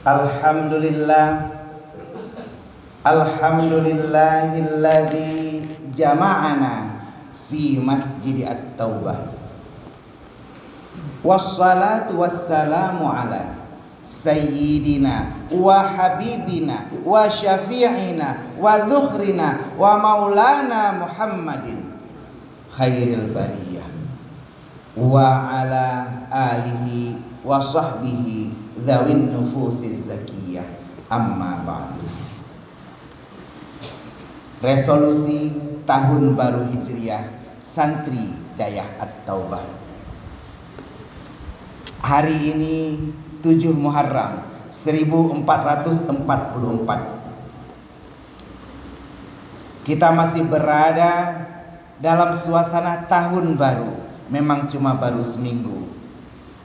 Alhamdulillah, alhamdulillahilladzi jama'ana fi masjid at-taubah. Wassalatu wassalamu ala sayyidina wa habibina wa syafi'ina wa dhukhrina wa maulana Muhammadin khairil bariyah wa ala alihi wa sahbihi dzawin nufusiz zakiyah, amma ba'du. Resolusi tahun baru Hijriah Santri Dayah At-Taubah. Hari ini 7 Muharram 1444. Kita masih berada dalam suasana tahun baru. Memang cuma baru seminggu.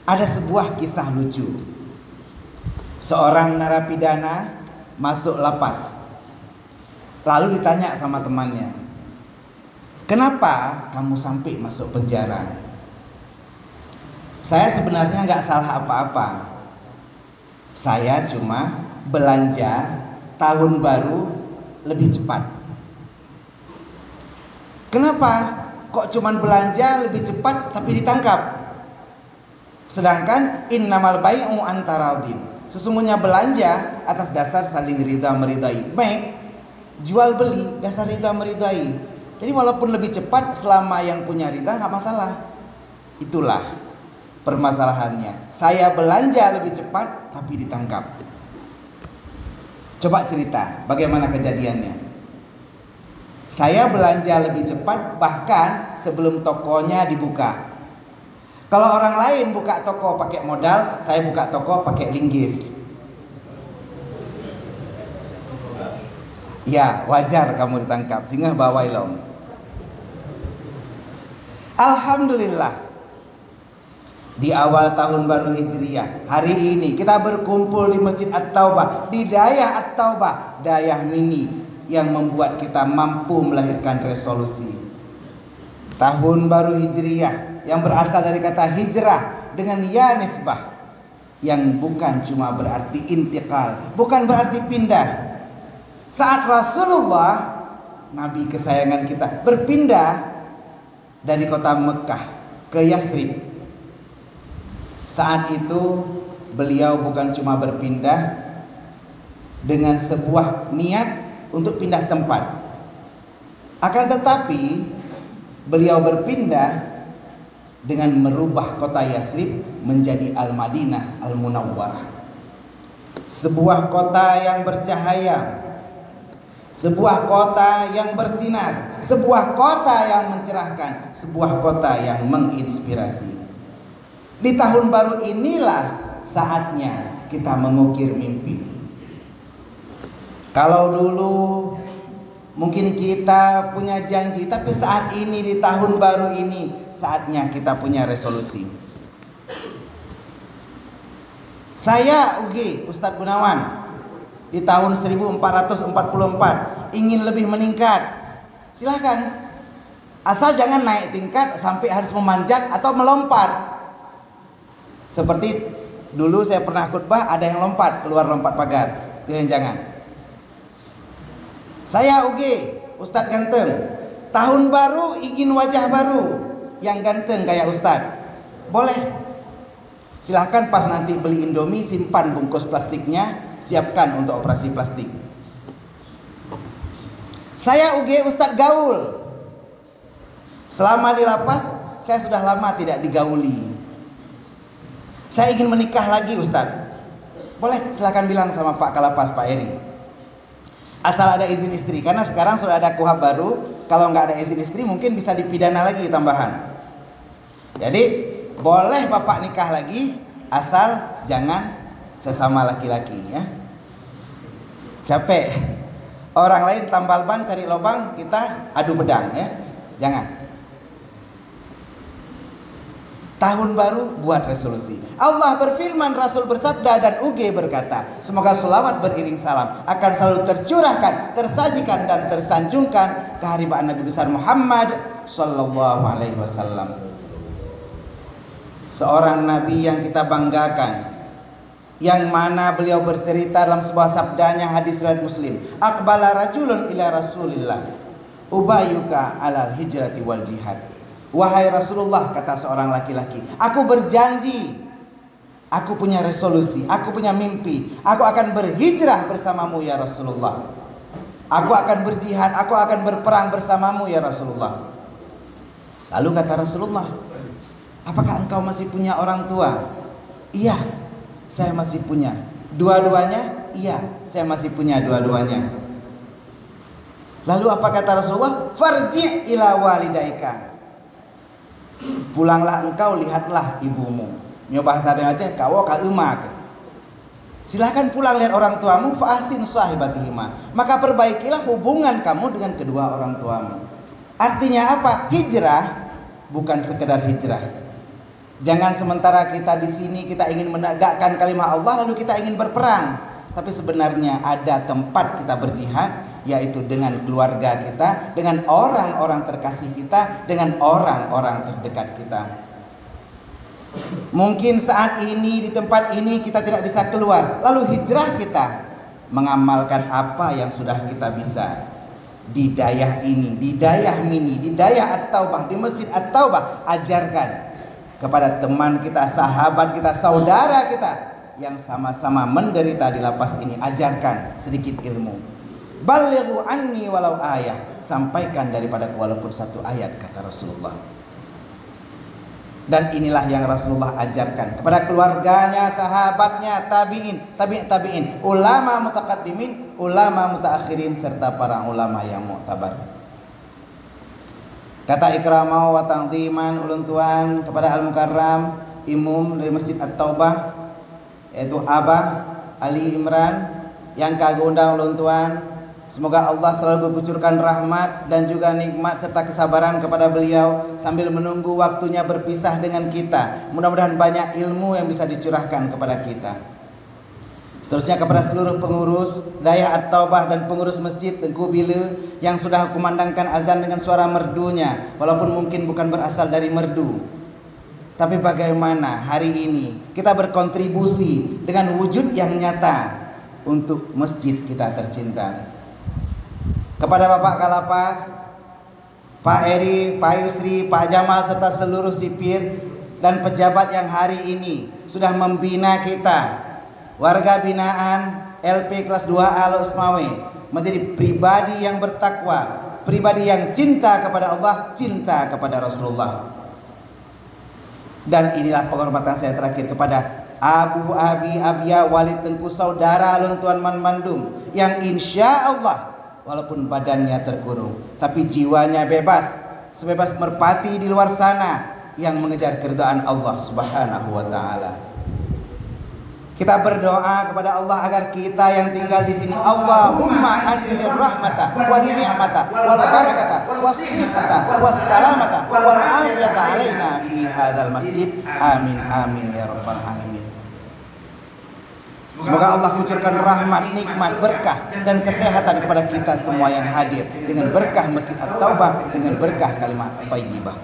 Ada sebuah kisah lucu. Seorang narapidana masuk lapas. Lalu ditanya sama temannya, "Kenapa kamu sampai masuk penjara?" "Saya sebenarnya nggak salah apa-apa. Saya cuma belanja tahun baru lebih cepat." "Kenapa kok cuman belanja lebih cepat tapi ditangkap? Sedangkan innamal bai'u antaradin. Sesungguhnya belanja atas dasar saling ridha meridai. Baik, jual beli dasar ridha meridai. Jadi walaupun lebih cepat selama yang punya ridha nggak masalah." Itulah permasalahannya. Saya belanja lebih cepat tapi ditangkap. Coba cerita bagaimana kejadiannya. "Saya belanja lebih cepat bahkan sebelum tokonya dibuka. Kalau orang lain buka toko pakai modal, saya buka toko pakai linggis." Ya, wajar kamu ditangkap. Singa bawa ilong. Alhamdulillah, di awal tahun baru Hijriah, hari ini kita berkumpul di Masjid At-Taubah, di Dayah At-Taubah, Dayah Mini, yang membuat kita mampu melahirkan resolusi. Tahun baru Hijriah yang berasal dari kata hijrah dengan ya nisbah, yang bukan cuma berarti intikal, bukan berarti pindah. Saat Rasulullah, Nabi kesayangan kita, berpindah dari kota Mekah ke Yasrib, saat itu beliau bukan cuma berpindah dengan sebuah niat untuk pindah tempat, akan tetapi beliau berpindah dengan merubah kota Yasrib menjadi Al-Madinah Al-Munawwarah. Sebuah kota yang bercahaya, sebuah kota yang bersinar, sebuah kota yang mencerahkan, sebuah kota yang menginspirasi. Di tahun baru inilah saatnya kita mengukir mimpi. Kalau dulu mungkin kita punya janji, tapi saat ini di tahun baru ini saatnya kita punya resolusi. Saya UG Ustadz Gunawan di tahun 1444 ingin lebih meningkat. Silahkan, asal jangan naik tingkat sampai harus memanjat atau melompat. Seperti dulu saya pernah khutbah, ada yang lompat keluar lompat pagar. Itu yang jangan. Saya UG Ustadz ganteng, tahun baru ingin wajah baru yang ganteng kayak Ustadz. Boleh, silahkan pas nanti beli Indomie simpan bungkus plastiknya, siapkan untuk operasi plastik. Saya UG Ustadz gaul. Selama di lapas saya sudah lama tidak digauli. Saya ingin menikah lagi Ustadz. Boleh, silahkan bilang sama Pak Kalapas, Pak Eri. Asal ada izin istri, karena sekarang sudah ada KUHP baru. Kalau nggak ada izin istri mungkin bisa dipidana lagi tambahan. Jadi boleh bapak nikah lagi, asal jangan sesama laki-laki ya. Capek orang lain tambal ban cari lubang, kita adu pedang ya. Jangan. Tahun baru buat resolusi. Allah berfirman, Rasul bersabda, dan UG berkata, semoga selawat beriring salam akan selalu tercurahkan, tersajikan dan tersanjungkan keharibaan Nabi besar Muhammad sallallahu alaihi wasallam. Seorang nabi yang kita banggakan, yang mana beliau bercerita dalam sebuah sabdanya, hadis riwayat Muslim, aqbala rajulun ila Rasulillah ubayyuka alal hijrati wal jihad. Wahai Rasulullah, kata seorang laki-laki, aku berjanji, aku punya resolusi, aku punya mimpi, aku akan berhijrah bersamamu ya Rasulullah. Aku akan berjihad, aku akan berperang bersamamu ya Rasulullah. Lalu kata Rasulullah, apakah engkau masih punya orang tua? Iya, saya masih punya. Dua-duanya? Iya, saya masih punya dua-duanya. Lalu apa kata Rasulullah? Farji' ila walidaika. Pulanglah engkau, lihatlah ibumu. Nyo bahasa Aceh, kawo ka emak. Silakan pulang lihat orang tuamu, fa'asin sahibatihima. Maka perbaikilah hubungan kamu dengan kedua orang tuamu. Artinya apa? Hijrah bukan sekedar hijrah. Jangan sementara kita di sini kita ingin menegakkan kalimat Allah lalu kita ingin berperang. Tapi sebenarnya ada tempat kita berjihad, yaitu dengan keluarga kita, dengan orang-orang terkasih kita, dengan orang-orang terdekat kita. Mungkin saat ini di tempat ini kita tidak bisa keluar, lalu hijrah kita mengamalkan apa yang sudah kita bisa di dayah ini, di dayah mini, di dayah At-Taubah, di Masjid At-Taubah. Ajarkan kepada teman kita, sahabat kita, saudara kita yang sama-sama menderita di lapas ini, ajarkan sedikit ilmu. Balighu anni walau ayah, sampaikan daripada walaupun satu ayat, kata Rasulullah. Dan inilah yang Rasulullah ajarkan kepada keluarganya, sahabatnya, tabi'in, ulama mutaqaddimin, ulama mutaakhirin, serta para ulama yang mu'tabar. Kata ikramau wa ta'dhiman ulun tuan kepada Al-Mukarram imum dari Masjid At-Taubah, yaitu Abah Ali Imran yang kagundang ulun tuan. Semoga Allah selalu berkucurkan rahmat dan juga nikmat serta kesabaran kepada beliau sambil menunggu waktunya berpisah dengan kita. Mudah-mudahan banyak ilmu yang bisa dicurahkan kepada kita. Seterusnya kepada seluruh pengurus Dayah At-Taubah dan pengurus Masjid Tengku Bila yang sudah kumandangkan azan dengan suara merdunya, walaupun mungkin bukan berasal dari merdu. Tapi bagaimana hari ini kita berkontribusi dengan wujud yang nyata untuk masjid kita tercinta. Kepada Bapak Kalapas, Pak Eri, Pak Yusri, Pak Jamal serta seluruh sipir dan pejabat yang hari ini sudah membina kita, warga binaan LP kelas 2A Losmawe, menjadi pribadi yang bertakwa, pribadi yang cinta kepada Allah, cinta kepada Rasulullah. Dan inilah penghormatan saya terakhir kepada Abu Abi Abia Walid Tengku, saudara Luntuan Man Bandung, yang insya Allah walaupun badannya terkurung tapi jiwanya bebas, sebebas merpati di luar sana yang mengejar keridhaan Allah Subhanahu wa taala. Kita berdoa kepada Allah agar kita yang tinggal di sini, Allahumma anzilir rahmata wa ni'mata wal barakata was-sihhata was-salamata wal afiyata alaina fi hadzal masjid. Amin amin ya rabbal alamin. Semoga Allah kucurkan rahmat, nikmat, berkah dan kesehatan kepada kita semua yang hadir dengan berkah Masjid At-Taubah, dengan berkah kalimat thayyibah.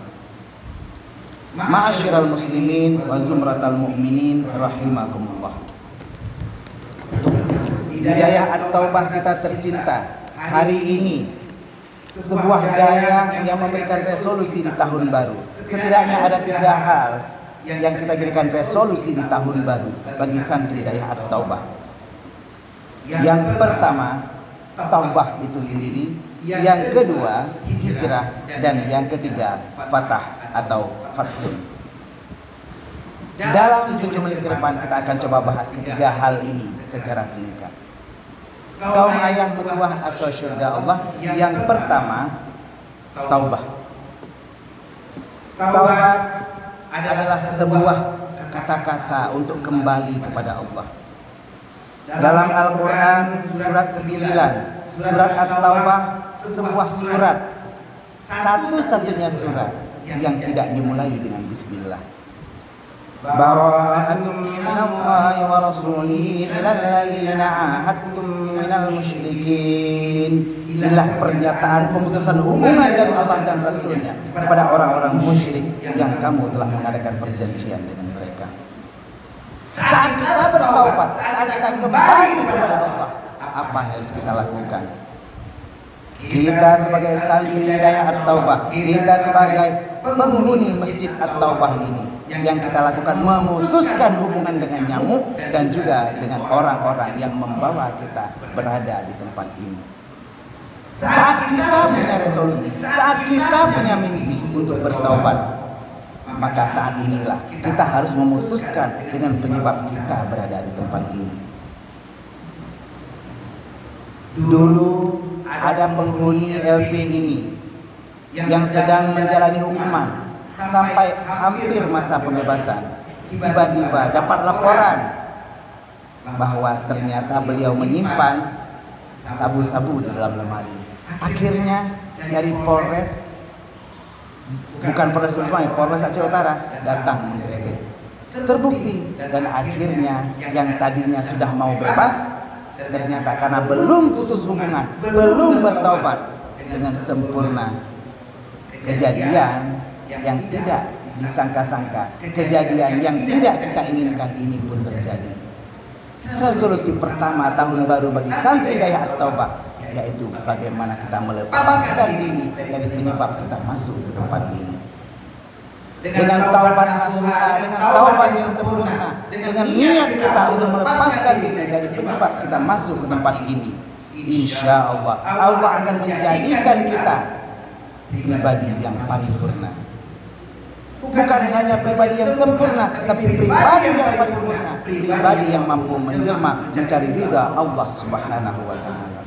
Ma'asyiral muslimin wa zumratal mu'minin rahimakumullah. Di Dayah At-Taubah kita tercinta, hari ini sebuah daya yang memberikan resolusi di tahun baru. Setidaknya ada 3 hal yang kita jadikan resolusi di tahun baru bagi santri Dayah At-Taubah. Yang pertama, taubah itu sendiri. Yang kedua, hijrah. Dan yang ketiga, fatah atau fathun. Dalam 7 menit ke depan kita akan coba bahas ketiga hal ini secara singkat. Kaum ayah mertuah asal syurga Allah. Yang pertama, taubah. Taubat adalah sebuah kata-kata untuk kembali kepada Allah. Dalam Al-Quran surat ke-9, surat At-Taubah, sebuah surat, satu-satunya surat yang tidak dimulai dengan bismillah. Bara'atum minallahi wa rasulihi ilal ladzina ahadtum minal musyrikin. Inilah pernyataan pemutusan hubungan dari Allah dan Rasulnya kepada orang-orang musyrik yang kamu telah mengadakan perjanjian dengan mereka. Saat kita bertaubat, saat kita kembali kepada Allah, apa yang harus kita lakukan? Kita sebagai santri Hidayah At-Taubah, kita sebagai penghuni Masjid At-Taubah ini, yang kita lakukan memutuskan hubungan dengan nyamuk dan juga dengan orang-orang yang membawa kita berada di tempat ini. Saat kita punya resolusi, saat kita punya mimpi untuk bertaubat, maka saat inilah kita harus memutuskan dengan penyebab kita berada di tempat ini. Dulu ada penghuni LP ini yang sedang menjalani hukuman sampai hampir masa pembebasan. Tiba-tiba dapat laporan bahwa ternyata beliau menyimpan sabu-sabu di dalam lemari. Akhirnya dari Polres, bukan Polres Banyuwangi, Polres Aceh Utara datang menggerebek. Terbukti, dan akhirnya yang tadinya sudah mau bebas, ternyata karena belum putus hubungan, belum bertaubat dengan sempurna, kejadian yang tidak disangka-sangka, kejadian yang tidak kita inginkan ini pun terjadi. Resolusi pertama tahun baru bagi santri Hidayah At-Taubah yaitu bagaimana kita melepaskan diri dari penyebab kita masuk ke tempat ini. Dengan taubat nasuha, dengan taubat yang sempurna, dengan niat kita untuk melepaskan diri dari penyebab kita masuk ke tempat ini, insya Allah Allah akan menjadikan kita pribadi yang paripurna. Bukan hanya pribadi yang sempurna, tapi pribadi yang paripurna, pribadi yang mampu menjelma mencari ridha Allah Subhanahu wa Ta'ala.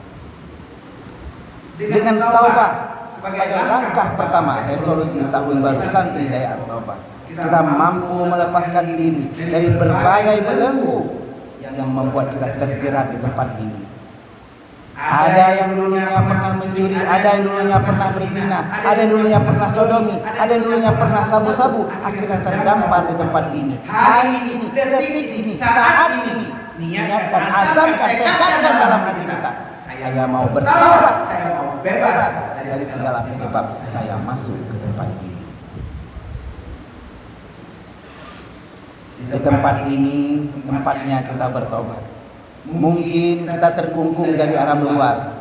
Dengan taubat sebagai langkah pertama resolusi tahun baru santri Hidayah At-Taubah, kita mampu melepaskan diri dari berbagai belenggu yang membuat kita terjerat di tempat ini. Ada yang dulunya pernah mencuri, ada yang dulunya pernah berzina, ada yang dulunya pernah sodomi, ada yang dulunya pernah sabu-sabu, akhirnya terdampar di tempat ini. Hari ini, detik ini, saat ini, niatkan, azamkan, tekadkan dalam hati kita, saya mau bertaubat, saya mau bebas dari segala penyebab saya masuk ke tempat ini. Di tempat ini tempatnya kita bertobat. Mungkin kita terkungkung dari alam luar.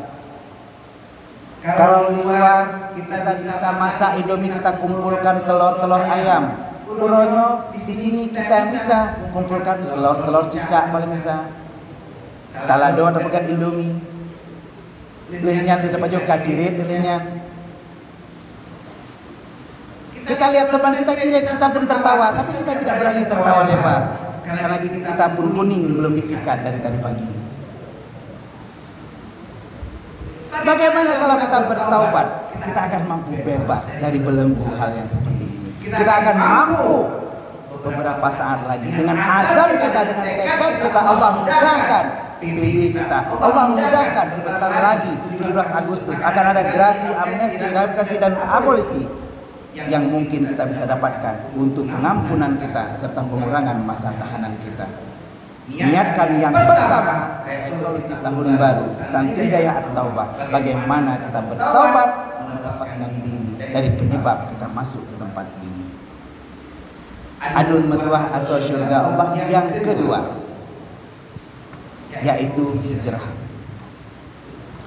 Kalau di luar kita bisa masak Indomie, kita kumpulkan telur-telur ayam. Puronyo di sini kita bisa kumpulkan telur-telur cicak paling bisa. Talado dapatkan Indomie. Lehnya di depan juga cirit lehnya. Kita lihat teman kita cirit, kita pun tertawa, tapi kita tidak berani tertawa lebar. Karena gigi kita pun kuning, belum disikat dari tadi pagi. Bagaimana kalau kita bertaubat? Kita akan mampu bebas dari belenggu hal yang seperti ini. Kita akan mampu beberapa saat lagi dengan azam kita, dengan tekad kita, Allah mudahkan PBB kita. Allah mudahkan sebentar lagi 17 Agustus akan ada gerasi, amnesti, rehabilitasi dan abolisi yang mungkin kita bisa dapatkan untuk pengampunan kita serta pengurangan masa tahanan kita. Niatkan yang pertama resolusi tahun baru santri Hidayah At-Taubah, bagaimana kita bertaubat melepaskan diri dari penyebab kita masuk ke tempat ini. Adun metuah aso syurga Allah yang kedua yaitu hijrah.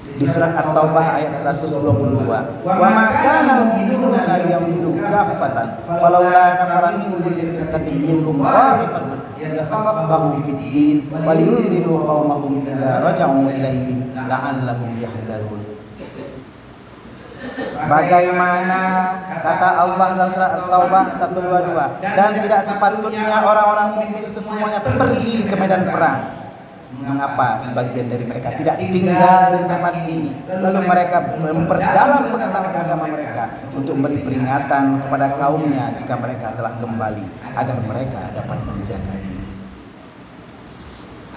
Di surat At-Taubah ayat 122, wa ma kana al-mu'minuna liyanfiru kaffatan falawla nafara min kulli firqatin minhum ta'ifatun yatafaqahu fid din wa liyunziru qaumahum idza raja'u ilaihim la'allahum yahdharun. Bagaimana kata Allah dalam surat At-Taubah 122, dan tidak sepatutnya orang-orang mukmin itu semuanya pergi ke medan perang. Mengapa sebagian dari mereka tidak tinggal di tempat ini, lalu mereka memperdalam pengetahuan agama mereka untuk memberi peringatan kepada kaumnya jika mereka telah kembali, agar mereka dapat menjaga diri.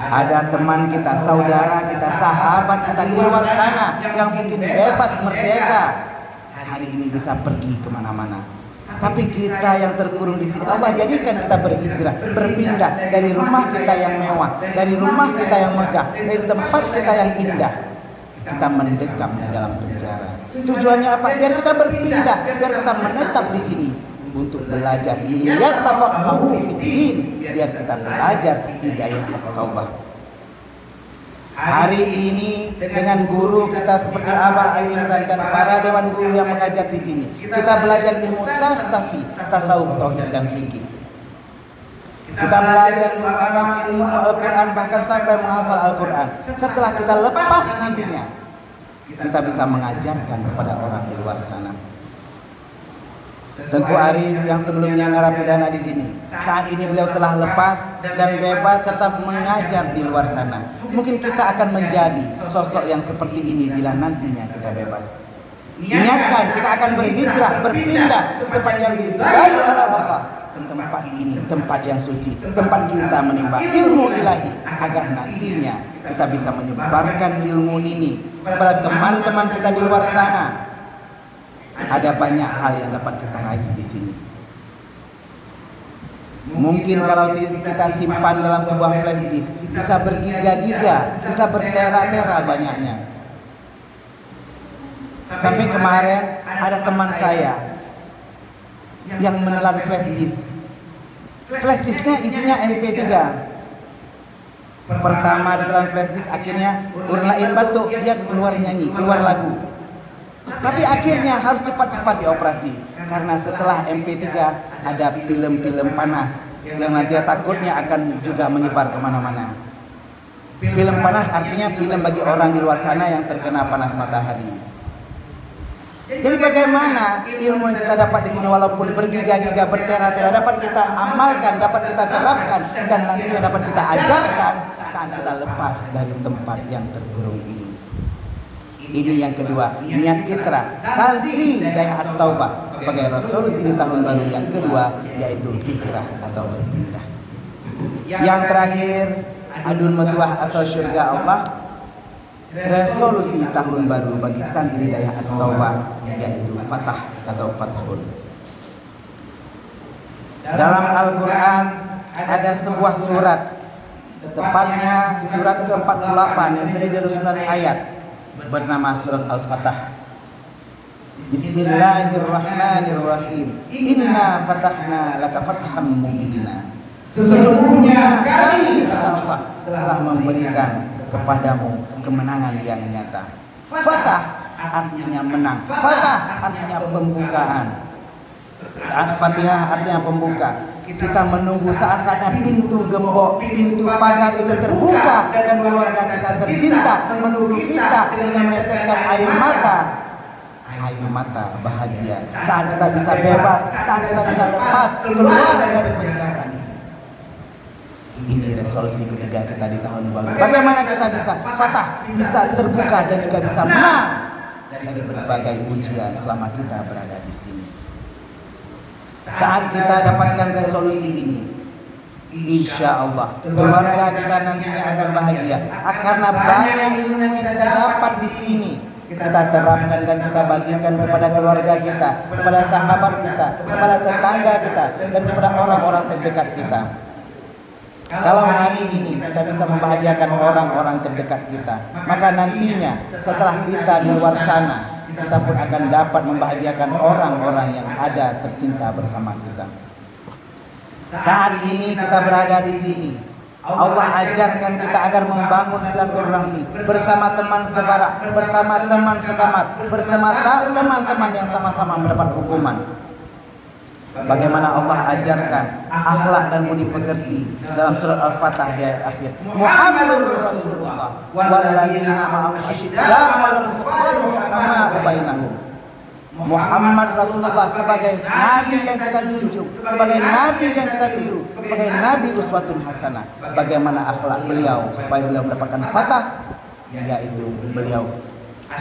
Ada teman kita, saudara kita, sahabat kita di luar sana yang mungkin bebas merdeka, hari ini bisa pergi kemana-mana. Tapi kita yang terkurung di sini, Allah jadikan kita berhijrah, berpindah dari rumah kita yang mewah, dari rumah kita yang megah, dari tempat kita yang indah. Kita mendekam di dalam penjara. Tujuannya apa? Biar kita berpindah, biar kita menetap di sini untuk belajar, liyatafaqahu fiddin, biar kita belajar di dayah At-Taubah. Hari ini dengan guru kita seperti Abah Ali Imran dan para dewan guru yang mengajar di sini, kita belajar ilmu tastafi, tasawuf, tauhid dan fikih. Kita belajar ilmu agama, ilmu Al-Quran, bahkan sampai menghafal Al-Quran. Setelah kita lepas nantinya, kita bisa mengajarkan kepada orang di luar sana. Tengku Arif yang sebelumnya narapidana di sini, saat ini beliau telah lepas dan bebas serta mengajar di luar sana. Mungkin kita akan menjadi sosok yang seperti ini bila nantinya kita bebas. Niatkan kita akan berhijrah, berpindah ke tempat yang diridai oleh Allah. Tempat ini tempat yang suci, tempat kita menimba ilmu ilahi, agar nantinya kita bisa menyebarkan ilmu ini kepada teman-teman kita di luar sana. Ada banyak hal yang dapat kita raih di sini. Mungkin kalau kita simpan dalam sebuah flash disk, bisa bergiga-giga, bisa bertera-tera banyaknya. Sampai kemarin ada teman saya yang menelan flash disk. Flash disknya isinya MP3. Pertama ditelan flash disk, akhirnya urlain batuk, dia keluar nyanyi, keluar lagu. Tapi akhirnya harus cepat-cepat dioperasi, karena setelah MP3 ada film-film panas yang nanti takutnya akan juga menyebar kemana-mana. Film panas artinya film bagi orang di luar sana yang terkena panas matahari. Jadi bagaimana ilmu yang kita dapat di sini walaupun bergiga-giga, bertera-tera, dapat kita amalkan, dapat kita terapkan, dan nantinya dapat kita ajarkan saat kita lepas dari tempat yang terkurung ini. Ini yang kedua, niat kita santri dayah At-Taubah sebagai resolusi di tahun baru yang kedua, yaitu hijrah atau berpindah. Yang terakhir, adun metuah asal syurga Allah, resolusi tahun baru bagi santri dayah At-Taubah, yaitu fatah atau fathun. Dalam Al-Quran ada sebuah surat, tepatnya surat ke-48 yang terdiri dari 9 ayat, bernama surat Al-Fatah. Bismillahirrahmanirrahim. Inna fatahna laka fatham mubina. Sesungguhnya kami, kata Allah, telah memberikan kepadamu kemenangan yang nyata. Fatah artinya menang. Fatah artinya pembukaan. Saat Fatihah artinya pembuka. Kita menunggu saat-saatnya pintu gembok, pintu pagar itu terbuka dan keluarga kita tercinta menunggu kita dengan meneteskan air mata. Air mata bahagia saat kita bisa bebas, saat kita bisa lepas keluar dari penjara ini. Ini resolusi ketiga kita di tahun baru. Bagaimana kita bisa fatah, bisa terbuka dan juga bisa menang dari berbagai ujian selama kita berada di sini. Saat kita dapatkan resolusi ini, insya Allah keluarga kita nantinya akan bahagia karena banyak ilmu yang kita dapat di sini. Kita terapkan dan kita bagikan kepada keluarga kita, kepada sahabat kita, kepada tetangga kita, dan kepada orang-orang terdekat kita. Kalau hari ini kita bisa membahagiakan orang-orang terdekat kita, maka nantinya setelah kita di luar sana, kita pun akan dapat membahagiakan orang-orang yang ada tercinta bersama kita. Saat ini kita berada di sini, Allah ajarkan kita agar membangun silaturahmi bersama teman sebara, bersama teman sekamar, bersama teman-teman yang sama-sama mendapat hukuman. Bagaimana Allah ajarkan akhlak dan budi pekerti dalam surat Al-Fatah di ayat akhir. Muhammadur Rasulullah walladzina ma'ahu asyidda'u 'alal kuffari rahama'u bainahum. Muhammad Rasulullah sebagai nabi yang kita junjung, sebagai nabi yang kita tiru, sebagai nabi uswatun hasanah. Bagaimana akhlak beliau supaya beliau mendapatkan fatah, yaitu beliau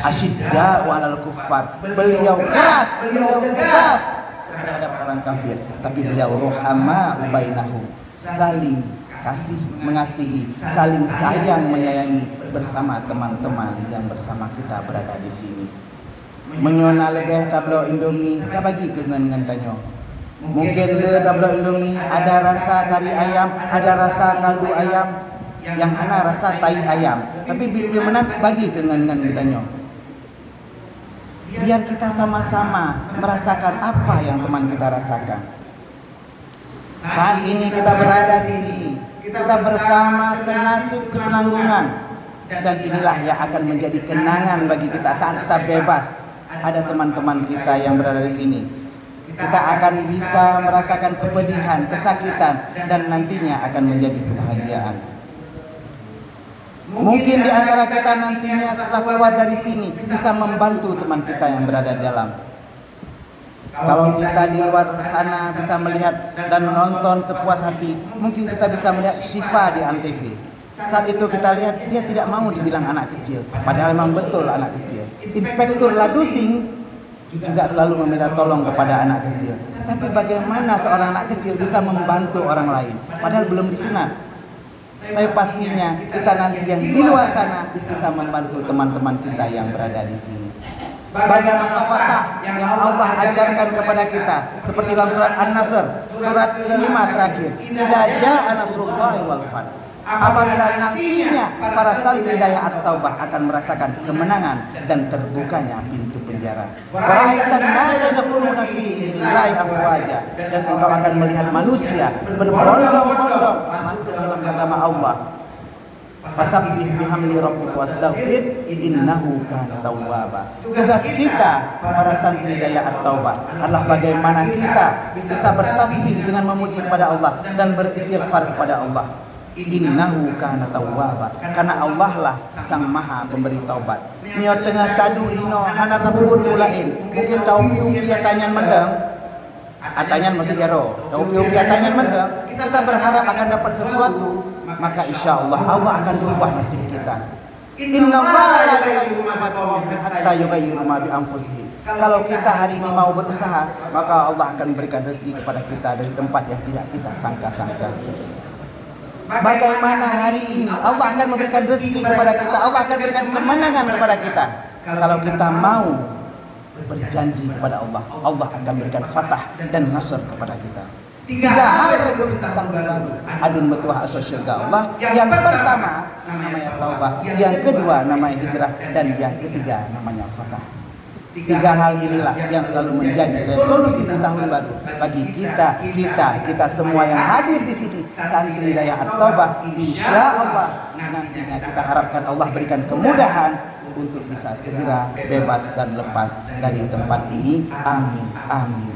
asyidda'u 'alal kuffar. Beliau keras, beliau tegas terhadap orang kafir, tapi beliau ruhama'u bainahum, saling kasih mengasihi, saling sayang menyayangi bersama teman-teman yang bersama kita berada di sini. Menyona lebih tablo Indomie kita bagi ke ngan tanyo. Mungkin le tablo Indomie ada rasa kari ayam, ada rasa kaldu ayam, yang hana rasa tai ayam, tapi bibi menan bagi ke ngan tanyo. biar kita sama-sama merasakan apa yang teman kita rasakan. Saat ini kita berada di sini, kita bersama senasib sepenanggungan, dan inilah yang akan menjadi kenangan bagi kita saat kita bebas. Ada teman-teman kita yang berada di sini. Kita akan bisa merasakan kepedihan, kesakitan, dan nantinya akan menjadi kebahagiaan. Mungkin di antara kita nantinya setelah keluar dari sini bisa membantu teman kita yang berada di dalam. Kalau kita di luar sana bisa melihat dan menonton sepuas hati, mungkin kita bisa melihat Syifa di Antv. Saat itu kita lihat dia tidak mau dibilang anak kecil, padahal memang betul anak kecil. Inspektur Ladusing juga selalu meminta tolong kepada anak kecil. Tapi bagaimana seorang anak kecil bisa membantu orang lain, padahal belum disunat? Tapi pastinya kita nanti yang di luar sana bisa membantu teman-teman kita yang berada di sini. Bagaimana fatah yang Allah ajarkan kepada kita, seperti dalam surat An-Nasr, surat kelima terakhir, idza jaa nasrullahi wal fath. Apabila nantinya para santri Daya At-Taubah akan merasakan kemenangan dan terbukanya pintu penjara. Waraitan nasa yadkhuluna fi dinillahi afwaja, dan engkau akan melihat manusia berbondong-bondong masuk dalam agama Allah. Fasabbih bihamdi rabbika wastaghfir innahu kana tawwaba. Tugas kita para santri Daya At-Taubah adalah bagaimana kita bisa bertasbih dengan memuji kepada Allah dan beristighfar kepada Allah. Innahu kana tawwaba, karena Allah lah sang maha pemberi taubat. Mio tengah tadu hino hana tabur mulain. Mungkin tau piu tanyan mendang. Atanyan masih jaro. Tau piu tanyan mendang. Kita berharap akan dapat sesuatu, maka insya Allah Allah akan rubah nasib kita. Inna Allaha la yughayyiru ma biqaumin hatta yughayyiru ma bi anfusihim. Kalau kita hari ini mau berusaha, maka Allah akan berikan rezeki kepada kita dari tempat yang tidak kita sangka-sangka. Bagaimana hari ini Allah akan memberikan rezeki kepada kita, Allah akan berikan kemenangan kepada kita. Kalau kita mau berjanji kepada Allah, Allah akan berikan fatah dan nasr kepada kita. 3 hal resolusi tahun baru adun metuah asa surga Allah. Yang pertama namanya taubah, yang kedua namanya hijrah, dan yang ketiga namanya fatah. 3 hal inilah yang selalu menjadi resolusi di tahun baru bagi kita semua yang hadir di sini, santri Daya At-Taubah. Insya Allah nantinya kita harapkan Allah berikan kemudahan untuk bisa segera bebas dan lepas dari tempat ini. Amin, amin.